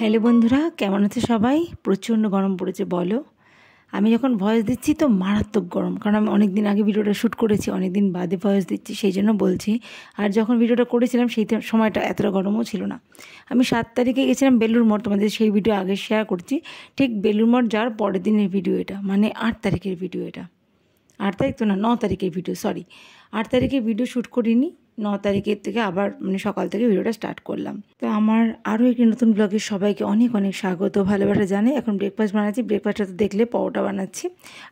Hello বন্ধুরা, কেমন আছে সবাই? প্রচণ্ড গরম পড়েছে বলো। আমি যখন ভয়েস দিচ্ছি তো মারাত্মক গরম, কারণ আমি অনেক দিন আগে ভিডিওটা শ্যুট করেছি, অনেক দিন বাদে ভয়েস দিচ্ছি, সেই জন্য বলছি। আর যখন ভিডিওটা করেছিলাম সেই সময়টা এতটা গরমও ছিল না। আমি 7 তারিখে গেছিলাম বেলুড় মঠ, তোমাদের সেই ভিডিও আগে শেয়ার করছি। ঠিক বেলুড় মঠ যাওয়ার পরের দিনের ভিডিও এটা, মানে 8 তারিখের ভিডিও এটা। 8 তারিখ তো না, 9 তারিখের ভিডিও, সরি। 8 তারিখে ভিডিও শ্যুট করিনি, 9 তারিখের থেকে আবার মানে সকাল থেকে ভিডিওটা স্টার্ট করলাম। তো আমার আরও একটি নতুন ব্লগে সবাইকে অনেক অনেক স্বাগত, ভালোবাসা জানাই। এখন ব্রেকফাস্ট বানাচ্ছি, ব্রেকফাস্টটা তো দেখলে পরোটা বানাচ্ছি।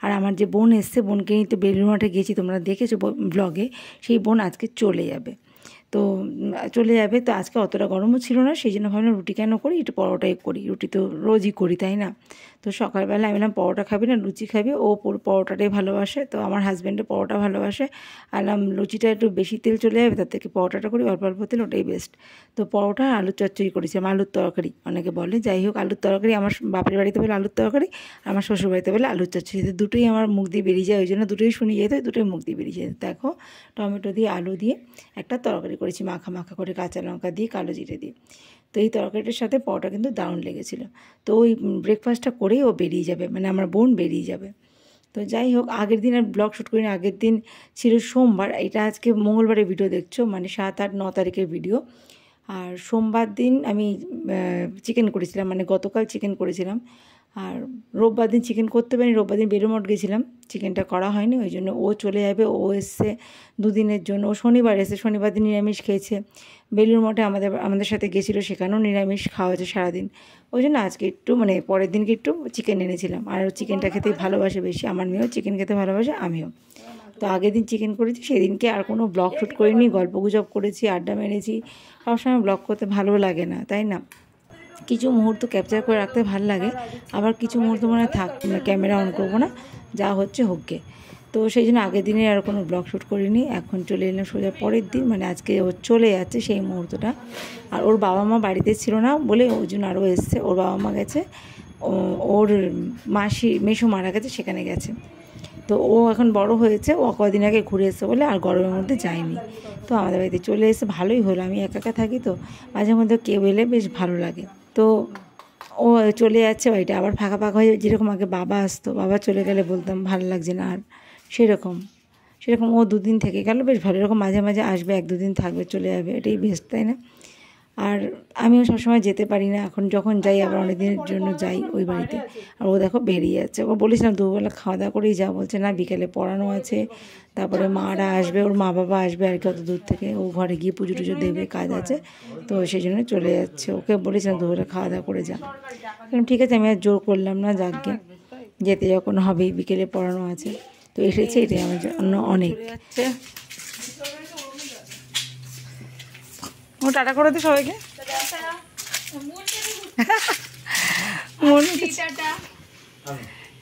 আর আমার যে বোন এসছে, বোনকে নিয়ে তো বেলুড় মঠে গেছি, তোমরা দেখেছো ব্লগে। সেই বোন আজকে চলে যাবে, তো তো আজকে অতটা গরমও ছিল না, সেই জন্য ভাবলাম রুটি কেন করি, একটু পরোটাই করি। রুটি তো রোজই করি, তাই না? তো সকালবেলা আমি বললাম পরোটা খাবি না লুচি খাবি, ও পরোটাটাই ভালোবাসে, তো আমার হাজব্যান্ডও পরোটা ভালোবাসে। আলাম লুচিটা একটু বেশি তেল চলে যাবে, তার থেকে পরোটাটা করি অল্প অল্প তেল, ওটাই বেস্ট। তো পরোটা আর আলুর চচ্চড়ি করেছিলাম, আলুর তরকারি অনেকে বলে, যাই হোক আলুর তরকারি। আমার বাপের বাড়িতে বলে আলুর তরকারি, আমার শ্বশুর বাড়িতে বলে আলুর চচ্চড়ি, দুটোই আমার মুখ দিয়ে বেরিয়ে যায়, ওই জন্য দুটোই শুনি যেত, দুটোই মুখ দিয়ে বেরিয়ে যেত। দেখো টমেটো দিয়ে আলু দিয়ে একটা তরকারি করেছি, মাখা মাখা করে, কাঁচা লঙ্কা দিয়ে কালো জিরে দিয়ে। তো এই তরকারিটার সাথে পরোটা কিন্তু দারুণ লেগেছিলো। তো ওই ব্রেকফাস্টটা করেই ও বেরিয়ে যাবে, মানে আমার বোন বেরিয়ে যাবে। তো যাই হোক, আগের দিন আর ব্লগ শ্যুট করিনি, আগের দিন ছিল সোমবার, এটা আজকে মঙ্গলবারের ভিডিও দেখছো, মানে 7, 8, 9 তারিখের ভিডিও। আর সোমবার দিন আমি চিকেন করেছিলাম, মানে গতকাল চিকেন করেছিলাম। আর রোববার দিন চিকেন করতে পারিনি, রোববার দিন বেলুড় মঠ গেছিলাম, চিকেনটা করা হয়নি, ওই জন্য ও চলে যাবে। ও এসছে দুদিনের জন্য, ও শনিবার এসে, শনিবার দিন নিরামিষ খেয়েছে। বেলুড় মঠে আমাদের সাথে গেছিলো, সেখানেও নিরামিষ খাওয়া হয়েছে সারাদিন। ওই জন্য আজকে একটু মানে পরের দিনকে একটু চিকেন এনেছিলাম। আর চিকেনটা খেতে ভালোবাসে বেশি, আমার মেয়েও চিকেন খেতে ভালোবাসে, আমিও। তো আগের দিন চিকেন করেছি, সেদিনকে আর কোনো ব্লগ শ্যুট করিনি, গল্পগুজব করেছি, আড্ডা মেরেছি। সবসময় ব্লগ করতে ভালো লাগে না, তাই না? কিছু মুহূর্ত ক্যাপচার করে রাখতে ভালো লাগে, আবার কিছু মুহূর্ত মনে থাক ক্যামেরা অন করবো না, যা হচ্ছে হোককে। তো সেই জন্য আগের দিনে আর কোনো ব্লগ শ্যুট করিনি। এখন চলে এলাম সোজা পরের দিন, মানে আজকে ও চলে যাচ্ছে সেই মুহূর্তটা। আর ওর বাবা মা বাড়িতে ছিল না বলে ওই জন্য আরও এসছে। ওর বাবা মা গেছে, ওর মেসো মারা গেছে, সেখানে গেছে। তো ও এখন বড় হয়েছে, ও কদিন আগে ঘুরে এসে বলে আর গরমের মধ্যে যায়নি। তো আমাদের বাড়িতে চলে এসে ভালোই হলো, আমি একা একা থাকি তো, মাঝে মধ্যে কেউ এলে বেশ ভালো লাগে। তো ও চলে যাচ্ছে, বাড়িটা আবার ফাঁকা ফাঁকা হয়ে, যেরকম আগে বাবা আসতো, বাবা চলে গেলে বলতাম ভালো লাগছে না আর, সেরকম ও 2 দিন থেকে গেল, বেশ ভালো। এরকম মাঝে মাঝে আসবে, 1-2 দিন থাকবে, চলে যাবে, এটাই বেস্ট, তাই না? আর আমিও সবসময় যেতে পারি না, এখন যখন যাই আবার অনেক দিনের জন্য যাই ওই বাড়িতে। আর ও দেখো বেরিয়ে যাচ্ছে, ও বলেছিলাম দুবেলা খাওয়া দাওয়া করেই যা, বলছে না বিকেলে পড়ানো আছে, তারপরে মারা আসবে, ওর মা বাবা আসবে আর কি অত দূর থেকে, ও ঘরে গিয়ে পুজো টুজো দেবে, কাজ আছে, তো সেই জন্য চলে যাচ্ছে। ওকে বলেছিলাম দুবেলা খাওয়া দাওয়া করে যা, ঠিক আছে, আমি আর জোর করলাম না, যাকে যেতে যখন হবেই, বিকেলে পড়ানো আছে, তো এসেছে, এটাই আমার জন্য অনেক। ও টাটা করে দে সবাইকে,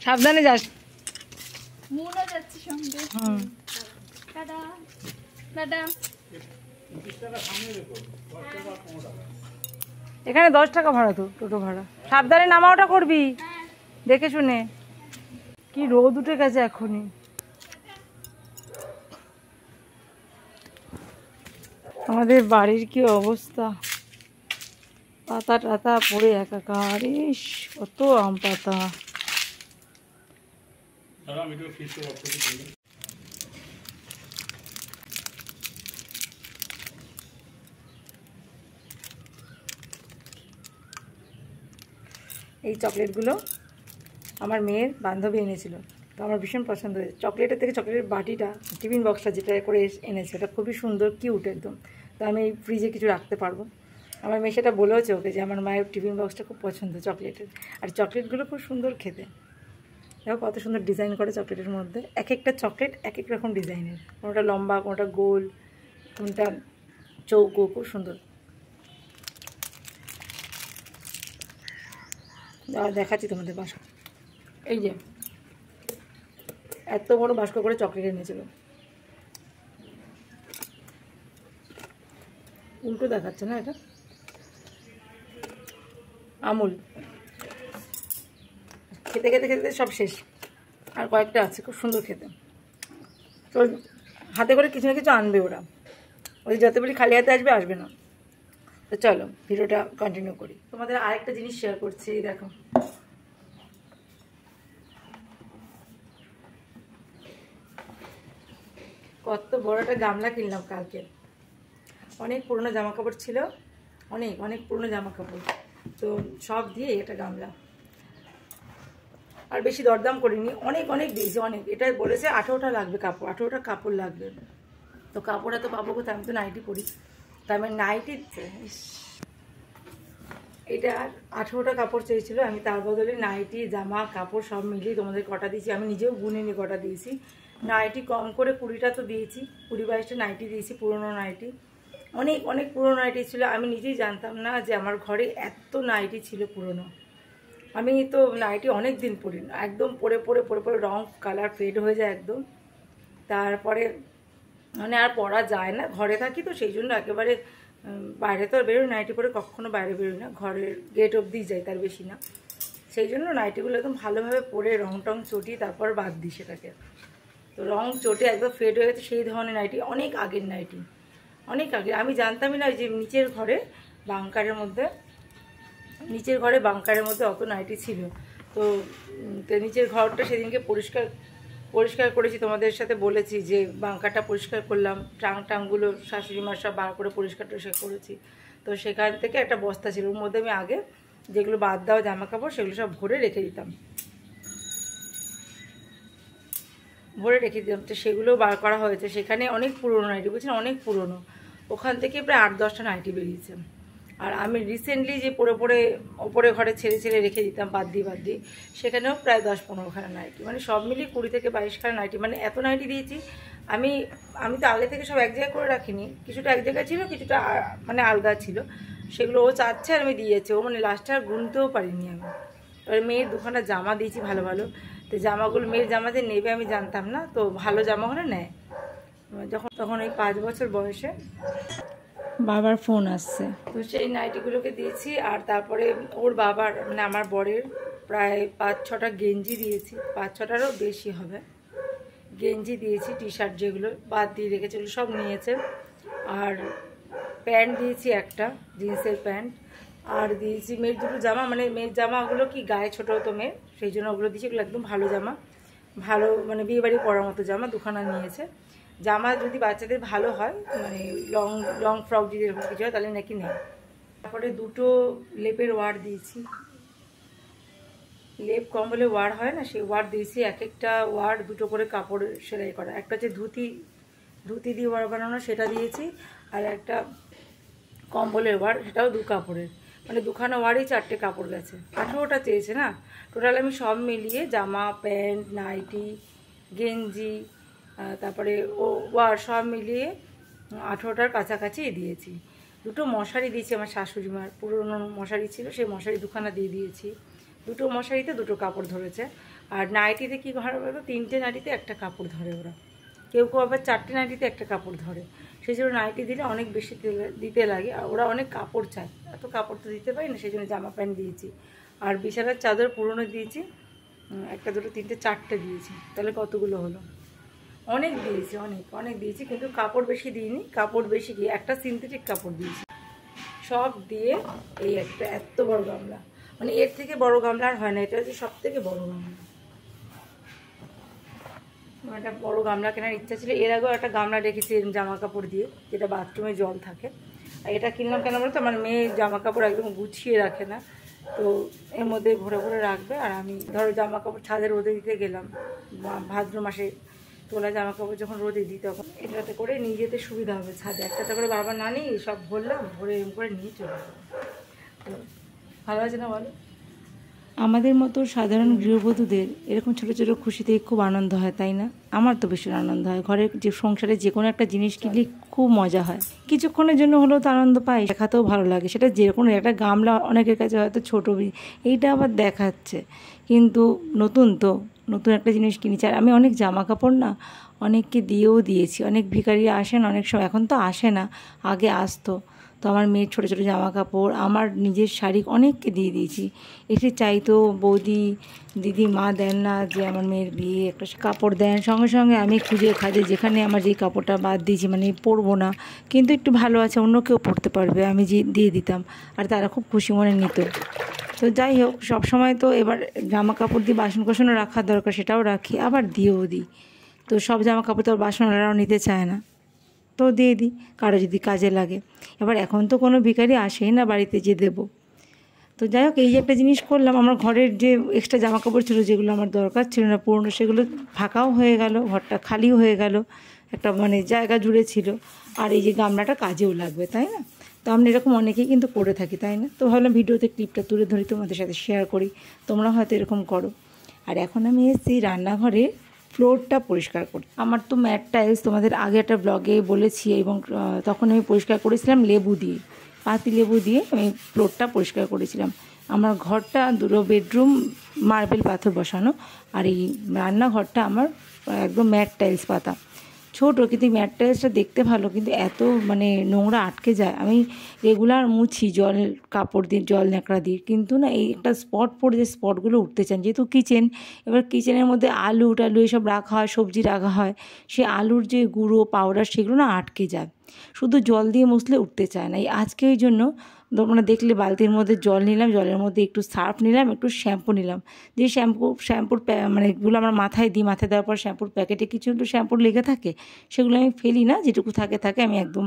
সাবধানে যাস। এখানে 10 টাকা ভাড়া, তো টোটো ভাড়া, সাবধানে নামাওটা করবি দেখে শুনে। কি রোদ উঠে গেছে এখনই। আমাদের বাড়ির কি অবস্থা, পাতা টাতা পড়ে একাকার, ইস কত আম পাতা। এই চকলেটগুলো আমার মেয়ের বান্ধবী এনেছিল, তো আমার ভীষণ পছন্দ হয়েছে। চকলেটের থেকে চকলেটের বাটিটা, টিফিন বক্সটা যেটা করে এনেছে, ওটা খুবই সুন্দর, কিউট একদম। তো আমি এই ফ্রিজে কিছু রাখতে পারবো। আমার মেয়ে সেটা বলেওছে ওকে যে আমার মায়ের টিফিন বক্সটা খুব পছন্দ চকলেটের, আর চকলেটগুলো খুব সুন্দর খেতে। দেখো কত সুন্দর ডিজাইন করে চকলেটের মধ্যে, এক একটা চকলেট এক এক রকম ডিজাইনের, কোনোটা লম্বা, কোনোটা গোল, কোনটা চৌকো, খুব সুন্দর। দেখাচ্ছি তোমাদের বাস্ক, এই যে এত বড় বাস্ক করে চকলেট এনেছিল, উল্টো দেখাচ্ছে না, এটা আমুল। খেতে খেতে খেতে সব শেষ, আর কয়েকটা আছে, খুব সুন্দর খেতে। তো হাতে করে কিছু না কিছু আনবে ওরা, ওই যত বলি খালি হাতে আসবে, আসবে না। তো চলো ভিডিওটা কন্টিনিউ করি। তোমাদের আরেকটা জিনিস শেয়ার করছি, দেখো কত বড় একটা গামলা কিনলাম কালকে। অনেক পুরনো জামা কাপড় ছিল, অনেক অনেক পুরনো জামা কাপড়, তো সব দিয়ে একটা গামলা। আর বেশি দরদাম করিনি, অনেক অনেক দিয়েছি অনেক। এটা বলেছে 18টা লাগবে কাপড়, 18টা কাপড় লাগবে। তো কাপড় এত পাবো কোথায়, আমি তো নাইটি পরি। তার মানে নাইটি এটা 18টা কাপড় চেয়েছিল, আমি তার বদলে নাইটি জামা কাপড় সব মিলিয়ে তোমাদের কটা দিয়েছি, আমি নিজেও গুনে নিয়ে কটা দিয়েছি। নাইটি কম করে 20টা তো দিয়েছি, 20-22টা নাইটি দিয়েছি, পুরনো নাইটি। অনেক অনেক পুরনো নাইটি ছিল, আমি নিজেই জানতাম না যে আমার ঘরে এত নাইটি ছিল পুরনো। আমি তো নাইটি অনেক দিন পরি না, একদম পরে পরে পরে পরে রং কালার ফেড হয়ে যায় একদম। তারপরে মানে আর পরা যায় না, ঘরে থাকি তো সেই জন্য একেবারে বাইরে তো আর বেরোই নাইটি পরে, কখনো বাইরে বেরোই না, ঘরের গেট অবধি যাই, তার বেশি না। সেই জন্য নাইটিগুলো একদম ভালোভাবে পরে রং টং চটিয়ে তারপর বাদ দিই সেটাকে। তো রং চটে একদম ফেড হয়ে গেছে সেই ধরনের নাইটি, অনেক আগের নাইটি, অনেক আগে। আমি জানতামই না যে নিচের ঘরে বাংকারের মধ্যে অত নাইটি ছিল। তো নিচের ঘরটা সেদিনকে পরিষ্কার করেছি, তোমাদের সাথে বলেছি যে বাংকারটা পরিষ্কার করলাম, টাংগুলো শাশুড়ি মার সব বার করে পরিষ্কার করেছি। তো সেখান থেকে একটা বস্তা ছিল, ওর মধ্যে আমি আগে যেগুলো বাদ দেওয়া জামা কাপড় সেগুলো সব ভরে রেখে দিতাম, তো সেগুলো বার করা হয়েছে। সেখানে অনেক পুরনো নাইটি, বুঝছেন, অনেক পুরনো। ওখান থেকে প্রায় 8-10টা নাইটি বেরিয়েছে। আর আমি রিসেন্টলি যে ওপরে ঘরে ছেড়ে রেখে দিতাম বাদ দিয়ে, সেখানেও প্রায় 10-15খানা নাইটি, মানে সব মিলিয়ে 20-22খানা নাইটি। মানে এত নাইটি দিয়েছি আমি তো আগে থেকে সব এক জায়গায় করে রাখিনি, কিছুটা এক জায়গায় ছিল, কিছুটা মানে আলগা ছিল। সেগুলো ও চাচ্ছে আর আমি দিয়েছি, ও মানে লাস্টে আর গুনতেও পারিনি আমি। এবার মেয়ের 2খানা জামা দিয়েছি ভালো ভালো, তো জামাগুলো মেয়ের জামা যে নেবে আমি জানতাম না, তো ভালো জামা হলে নেয়। তখন ওই 5 বছর বয়সে বাবার ফোন আসছে, তো সেই নাইটিগুলোকে দিয়েছি। আর তারপরে ওর বাবার মানে আমার বরের প্রায় 5-6টা গেঞ্জি দিয়েছি, 5-6টারও বেশি হবে গেঞ্জি দিয়েছি, টি শার্ট যেগুলো বাদ দিয়ে রেখেছে সব নিয়েছে। আর প্যান্ট দিয়েছি একটা, জিন্সের প্যান্ট। আর দিয়েছি মেয়ের 2টো জামা, মানে মেয়ের জামাগুলো কি গায়ে ছোটো হতো মেয়ের, সেই জন্য ওগুলো দিয়েছি। এগুলো একদম ভালো জামা, ভালো মানে বিয়েবাড়ি পরার মতো জামা 2খানা নিয়েছে। জামা যদি বাচ্চাদের ভালো হয়, মানে লং ফ্রক যদি এরকম কিছু হয় তাহলে নাকি নেই। তারপরে 2টো লেপের ওয়ার দিয়েছি, লেপ কম বলে ওয়ার হয় না, সেই ওয়ার দিয়েছি। এক একটা ওয়ার 2টো করে কাপড় সেলাই করা, একটা হচ্ছে ধুতি দিয়ে ওয়ার বানানো, সেটা দিয়েছি। আর একটা কম্বলের ওয়ার, সেটাও 2 কাপড়ের, মানে 2খানা ওয়ারই 4টে কাপড় গেছে। 18টা চেয়েছে না, টোটাল আমি সব মিলিয়ে জামা প্যান্ট নাইটি গেঞ্জি তারপরে ওয়ার সব মিলিয়ে 18টার কাছাকাছি দিয়েছি। 2টো মশারি দিয়েছি আমার শাশুড়ি মার, পুরনো মশারি ছিল, সেই মশারি 2খানা দিয়ে দিয়েছি। 2টো মশারিতে 2টো কাপড় ধরেছে। আর নাইটিতে কি ঘরে বলতো, 3টে নাইটিতে একটা কাপড় ধরে ওরা, কেউ আবার 4টে নাইটিতে একটা কাপড় ধরে। সেই জন্য নাইটি দিলে অনেক বেশি দিতে লাগে, আর ওরা অনেক কাপড় চায়, এত কাপড় তো দিতে পারি না, সেই জন্য জামা প্যান্ট দিয়েছি। আর বিছানার চাদর পুরনো দিয়েছি, 1, 2, 3, 4টে দিয়েছি, তাহলে কতগুলো হলো, অনেক দিয়েছি, অনেক দিয়েছি। কিন্তু কাপড় বেশি দিইনি, কাপড় বেশি কি একটা সিনথেটিক কাপড় দিয়েছি। সব দিয়ে এই একটা এত বড় গামলা, মানে এর থেকে বড় গামলা আর হয় না, এটা হচ্ছে সব থেকে বড় গামলা। একটা বড় গামলা কেনার ইচ্ছা ছিল, এর আগেও একটা গামলা রেখেছি জামা কাপড় দিয়ে, যেটা বাথরুমে জল থাকে। আর এটা কিনলাম কেন বলতো, আমার মেয়ে জামা কাপড় একদম গুছিয়ে রাখে না, তো এর মধ্যে ভরে ভরে রাখবে। আর আমি ধরো জামা কাপড় ছাদে রোদে দিতে গেলাম, ভাদ্র মাসে তোলা জামা কাপড় যখন রোদে দিই, তখন এটাতে করে নিয়ে যেতে সুবিধা হবে ছাদে। একটা করে বারবার না নিই, সব ভরলাম, ভরে এরকম করে নিয়ে চলে যাবো। তো ভালো আছে না বলো? আমাদের মতো সাধারণ গৃহবধূদের এরকম ছোটো ছোটো খুশিতে খুব আনন্দ হয়, তাই না? আমার তো ভীষণ আনন্দ হয়, ঘরের যে সংসারে যে কোনো একটা জিনিস কিনলে খুব মজা হয়, কিছুক্ষণের জন্য হলেও তো আনন্দ পাই, দেখাতেও ভালো লাগে। সেটা যে কোনো একটা গামলা অনেকের কাছে হয়তো ছোটো, এইটা আবার দেখাচ্ছে, কিন্তু নতুন একটা জিনিস কিনেছি। আর আমি অনেক জামা কাপড় না অনেককে দিয়েছি, অনেক ভিখারি আসেন অনেক সময়, এখন তো আসে না, আগে আসতো, তো আমার মেয়ের ছোটো ছোটো জামা কাপড়, আমার নিজের শাড়ি অনেককে দিয়ে দিয়েছি। এসে চাইতো বৌদি, দিদি, মা দেন না, যে আমার মেয়ের বিয়ে একটা কাপড় দেন। সঙ্গে সঙ্গে আমি খুঁজে খাজে যেখানে আমার যেই কাপড়টা বাদ দিয়েছি, মানে পরবো না কিন্তু একটু ভালো আছে, অন্য কেউ পরতে পারবে, আমি যে দিয়ে দিতাম, আর তারা খুব খুশি মনে নিত। তো যাই হোক, সবসময় তো এবার জামা কাপড় দিয়ে বাসন কোসনও রাখার দরকার, সেটাও রাখি, আবার দিয়েও দিই। তো সব জামা কাপড় তো বাসনওয়ালারাও নিতে চায় না, তো দিয়ে দিই কারো যদি কাজে লাগে। এবার এখন তো কোনো ভিখারি আসেই না বাড়িতে যে দেবো। তো যাই হোক, এই যে একটা জিনিস করলাম, আমার ঘরের যে এক্সট্রা জামা কাপড় ছিল যেগুলো আমার দরকার ছিল না পুরনো, সেগুলো ফাঁকাও হয়ে গেল, ঘরটা খালিও হয়ে গেল, একটা মানে জায়গা জুড়ে ছিল। আর এই যে গামলাটা কাজেও লাগবে, তাই না? তো আমরা এরকম অনেকেই কিন্তু করে থাকি, তাই না? তো ভাবলাম ভিডিওতে ক্লিপটা তুলে ধরি, তোমাদের সাথে শেয়ার করি, তোমরা হয়তো এরকম করো। আর এখন আমি এসেছি রান্নাঘরে ফ্লোরটা পরিষ্কার করি। আমার তো ম্যাট টাইলস তোমাদের আগে একটা ব্লগে বলেছি, এবং তখন আমি পরিষ্কার করেছিলাম লেবু দিয়ে, পাতি লেবু দিয়ে আমি ফ্লোরটা পরিষ্কার করেছিলাম। আমার ঘরটা দুটো বেডরুম মার্বেল পাথর বসানো, আর এই রান্নাঘরটা আমার একদম ম্যাট টাইলস পাতা, ছোটো, কিন্তু ম্যাট টাইলসটা দেখতে ভালো, কিন্তু এত মানে নোংরা আটকে যায়। আমি রেগুলার মুছি জল, কাপড় দিয়ে, জল ন্যাকড়া দিয়ে, কিন্তু না এই একটা স্পট পড়ে, যে স্পটগুলো উঠতে চান। যেহেতু কিচেন, এবার কিচেনের মধ্যে আলু টালু এসব রাখা হয়, সবজি রাখা হয়, সে আলুর যে গুঁড়ো পাউডার সেগুলো না আটকে যায়, শুধু জল দিয়ে মুছলে উঠতে চায় না। এই আজকে ওই জন্য তোমরা দেখলে বালতির মধ্যে জল নিলাম, জলের মধ্যে একটু সার্ফ নিলাম, একটু শ্যাম্পু নিলাম, যে শ্যাম্পুর মানে এগুলো আমার মাথায় দিই, মাথায় দেওয়ার পর শ্যাম্পুর প্যাকেটে কিছু একটু শ্যাম্পুর লেগে থাকে, সেগুলো আমি ফেলি না, যেটুকু থাকে আমি একদম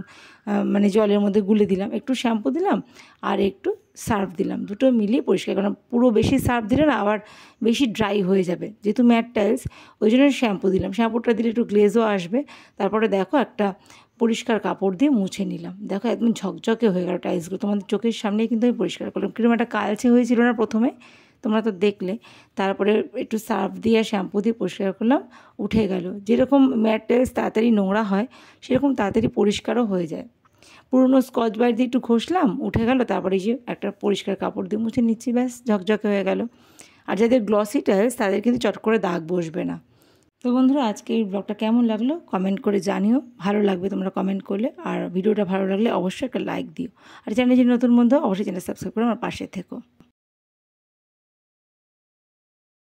মানে জলের মধ্যে গুলে দিলাম, একটু শ্যাম্পু দিলাম আর একটু সার্ফ দিলাম, দুটো মিলিয়ে পরিষ্কার করলাম। পুরো বেশি সার্ফ দিলে না আবার বেশি ড্রাই হয়ে যাবে, যেহেতু ম্যাট টাইলস, ওই জন্য শ্যাম্পু দিলাম। শ্যাম্পুটা দিলে একটু গ্লেজও আসবে। তারপরে দেখো একটা পরিষ্কার কাপড় দিয়ে মুছে নিলাম, দেখো একদম ঝকঝকে হয়ে গেল টাইলসগুলো, তোমাদের চোখের সামনেই কিন্তু আমি পরিষ্কার করলাম। কিরকম একটা কালচে হয়েছিল না প্রথমে, তোমরা তো দেখলে। তারপরে একটু সার্ফ দিয়ে শ্যাম্পু দিয়ে পরিষ্কার করলাম, উঠে গেল। যেরকম ম্যাট টাইলস তাড়াতাড়ি নোংরা হয়, সেরকম তাড়াতাড়ি পরিষ্কারও হয়ে যায়। পুরনো স্কচ ব্রাইট দিয়ে একটু ঘষলাম, উঠে গেল। তারপরে যে একটা পরিষ্কার কাপড় দিয়ে মুছে নিচ্ছি, ব্যাস ঝকঝকে হয়ে গেল। আর যাদের গ্লসি টাইলস তাদের কিন্তু চট করে দাগ বসবে না। তো বন্ধুরা, আজকে এই ব্লগটা কেমন লাগলো কমেন্ট করে জানিও, ভালো লাগবে তোমরা কমেন্ট করলে। আর ভিডিওটা ভালো লাগলে অবশ্যই একটা লাইক দিও, আর চ্যানেলে যে নতুন বন্ধু অবশ্যই চ্যানেল সাবস্ক্রাইব করে আমার পাশে থেকো।